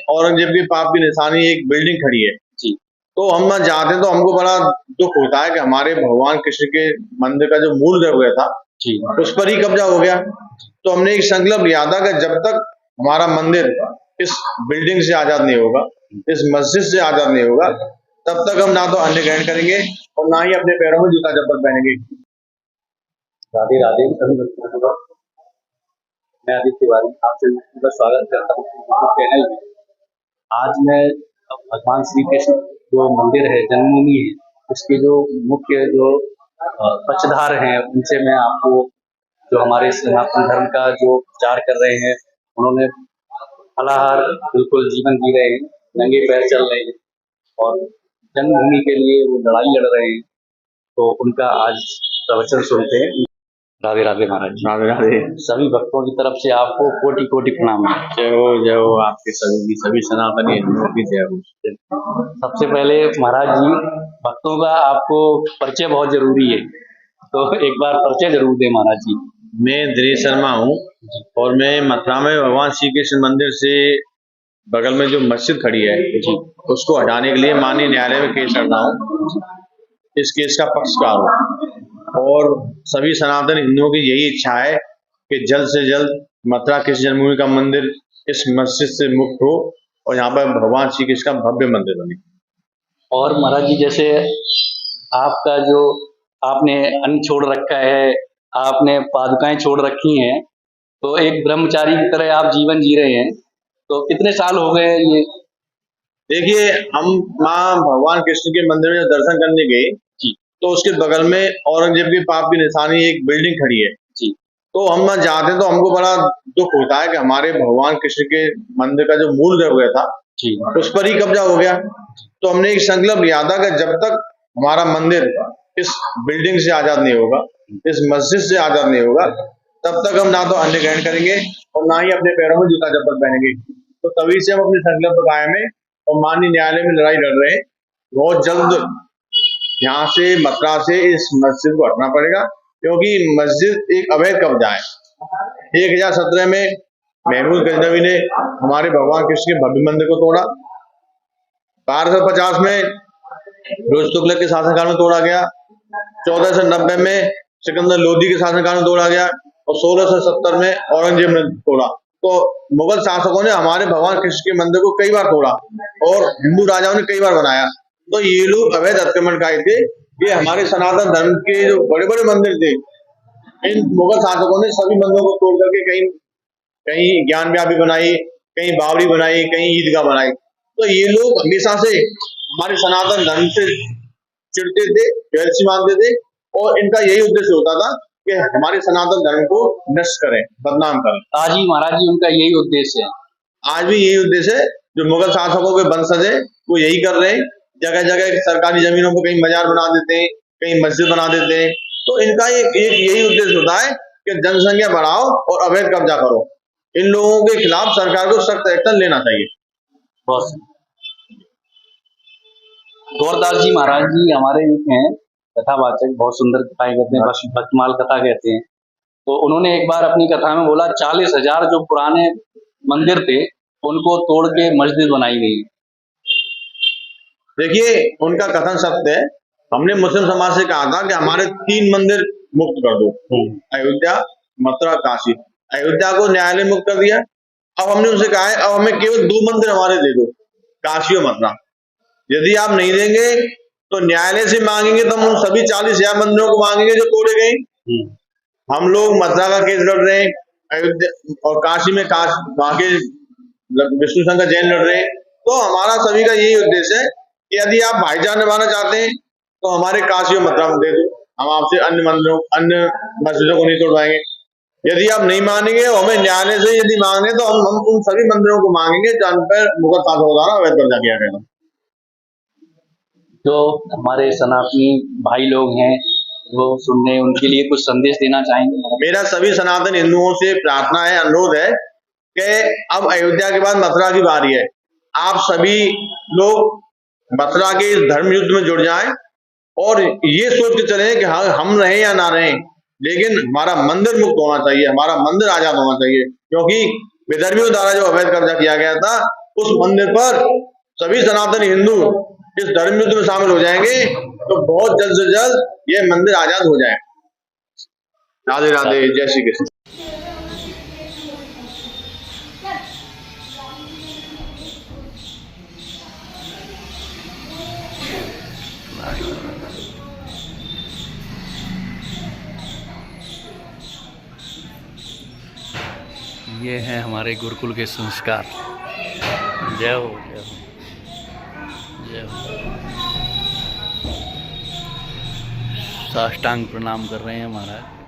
औरंगजेब के पाप की निशानी एक बिल्डिंग खड़ी है जी। तो हम वहाँ जाते हैं तो हमको बड़ा दुख होता है कि हमारे भगवान कृष्ण के मंदिर का जो मूल गर्भगृह था जी। उस पर ही कब्जा हो गया। तो हमने एक संकल्प लिया था कि जब तक हमारा मंदिर इस बिल्डिंग से आजाद नहीं होगा, इस मस्जिद से आजाद नहीं होगा, तब तक हम ना तो अन्न ग्रहण करेंगे और ना ही अपने पैरों में जूता चप्पल पहनेंगे। राधे राधे सभी बच्चों को मैं आदित्य तिवारी आपसे स्वागत करता हूँ चैनल में। आज मैं भगवान श्री कृष्ण जो मंदिर है, जन्मभूमि है, उसके जो मुख्य जो पक्षधार हैं उनसे मैं आपको जो हमारे सनातन धर्म का जो प्रचार कर रहे हैं, उन्होंने फलाहार बिल्कुल जीवन जी रहे हैं, नंगे पैर चल रहे हैं और जन्मभूमि के लिए वो लड़ाई लड़ रहे हैं, तो उनका आज प्रवचन सुनते हैं। राधे राधे महाराज जी। राधे राधे। सभी भक्तों की तरफ से आपको कोटि कोटि प्रणाम है। जय हो आपके सभी सनातनी हिंदुओं की जय हो। सबसे पहले महाराज जी, भक्तों का आपको परिचय बहुत जरूरी है, तो एक बार परिचय जरूर दें महाराज जी। मैं दिनेश शर्मा हूँ और मैं मथुरा में भगवान श्री कृष्ण मंदिर से बगल में जो मस्जिद खड़ी है उसको हटाने के लिए माननीय न्यायालय में केस करता हूँ। इस केस का पक्षकार हूँ और सभी सनातन हिंदुओं की यही इच्छा है कि जल्द से जल्द मथुरा कृष्ण जन्मभूमि का मंदिर इस मस्जिद से मुक्त हो और यहाँ पर भगवान श्री कृष्ण का भव्य मंदिर बने। और महाराज जी, जैसे आपका जो आपने अन्न छोड़ रखा है, आपने पादुकाएं छोड़ रखी हैं, तो एक ब्रह्मचारी की तरह आप जीवन जी रहे हैं, तो कितने साल हो गए ये? देखिए, हम माँ भगवान कृष्ण के मंदिर में दर्शन करने गए तो उसके बगल में औरंगजेब के पाप की निशानी एक बिल्डिंग खड़ी है जी। तो हम वहाँ जाते हैं तो हमको बड़ा दुख होता है कि हमारे भगवान कृष्ण के मंदिर का जो मूल गर्भगृह था जी। उस पर ही कब्जा हो गया। तो हमने एक संकल्प लिया था कि जब तक हमारा मंदिर इस बिल्डिंग से आजाद नहीं होगा, इस मस्जिद से आजाद नहीं होगा, तब तक हम ना तो अन्न ग्रहण करेंगे और ना ही अपने पैरों में जूता चप्पल पहनेंगे। तो तभी से हम अपने संकल्प कायम है और माननीय न्यायालय में लड़ाई लड़ रहे हैं। बहुत जल्द यहाँ से मथुरा से इस मस्जिद को हटना पड़ेगा क्योंकि मस्जिद एक अवैध कब्जा है। 1017 में महमूद गजनवी ने हमारे भगवान कृष्ण के भव्य मंदिर को तोड़ा। 1250 में रोज तुगलक के शासनकाल में तोड़ा गया। 1490 में सिकंदर लोदी के शासनकाल में तोड़ा गया और 1670 में औरंगजेब ने तोड़ा। तो मुगल शासकों ने हमारे भगवान कृष्ण के मंदिर को कई बार तोड़ा और हिंदू राजाओं ने कई बार बनाया। तो ये लोग अवैध आक्रमणकारी थे। ये हमारे सनातन धर्म के जो बड़े बड़े मंदिर थे, इन मुगल शासकों ने सभी मंदिरों को तोड़ करके कहीं ज्ञान व्यापी बनाई, कहीं बावड़ी बनाई, कहीं ईदगाह बनाई। तो ये लोग हमेशा से हमारे सनातन धर्म से चिढ़ते थे, जेलसी मानते थे और इनका यही उद्देश्य होता था कि हमारे सनातन धर्म को नष्ट करें, बदनाम करें। आज ही महाराज जी उनका यही उद्देश्य है। आज भी यही उद्देश्य है। जो मुगल शासकों के वंशज है वो यही कर रहे हैं। जगह जगह सरकारी जमीनों पर कहीं मजार बना देते हैं, कहीं मस्जिद बना देते हैं। तो इनका एक यही उद्देश्य होता है कि जनसंख्या बढ़ाओ और अवैध कब्जा करो। इन लोगों के खिलाफ सरकार को सख्त एक्शन लेना चाहिए। बस गौरदास जी महाराज जी हमारे एक हैं कथावाचक, बहुत सुंदर कथाएं कहते हैं, भक्तमाल कथा कहते हैं। तो उन्होंने एक बार अपनी कथा में बोला 40,000 जो पुराने मंदिर थे उनको तोड़ के मस्जिद बनाई गई। देखिए, उनका कथन सत्य है। हमने मुस्लिम समाज से कहा था कि हमारे 3 मंदिर मुक्त कर दो, अयोध्या, मथुरा, काशी। अयोध्या को न्यायालय मुक्त कर दिया। अब हमने उनसे कहा है अब हमें केवल 2 मंदिर हमारे दे दो, काशी और मथुरा। यदि आप नहीं देंगे तो न्यायालय से मांगेंगे तो हम उन सभी 40,000 मंदिरों को मांगेंगे जो तोड़े गए। हम लोग मथुरा का केस लड़ रहे हैं, अयोध्या और काशी में वहां के विष्णु शंकर जैन लड़ रहे हैं। तो हमारा सभी का यही उद्देश्य है कि यदि आप भाईचारा निभाना चाहते हैं तो हमारे काशी और मथुरा में दे दो, हम आपसे अन्य मस्जिदों को नहीं तोड़वाएंगे। यदि आप नहीं मानेंगे और हमें न्यायालय से यदि मांगे तो हम उन सभी मंदिरों को मांगेंगे जहां पर मुगल शासकों द्वारा अवैध कब्जा किया गया। जो हमारे सनातनी भाई लोग हैं वो सुन रहे हैं, उनके लिए कुछ संदेश देना चाहेंगे? मेरा सभी सनातन हिंदुओं से प्रार्थना है, अनुरोध है कि अब अयोध्या के बाद मथुरा की बारी है। आप सभी लोग मथुरा के इस धर्म युद्ध में जुड़ जाएं और ये सोच के चलें कि हाँ हम रहें या ना रहें, लेकिन हमारा मंदिर मुक्त होना चाहिए, हमारा मंदिर आजाद होना चाहिए। क्योंकि विदर्भियों द्वारा जो अवैध कब्जा किया गया था उस मंदिर पर सभी सनातनी हिंदू इस धर्म युद्ध में शामिल हो जाएंगे, तो बहुत जल्द से जल्द ये मंदिर आजाद हो जाए। राधे राधे, जय श्री कृष्ण। ये हैं हमारे गुरुकुल के संस्कार। जय हो, जय हो, जय हो। साष्टांग प्रणाम कर रहे हैं महाराज।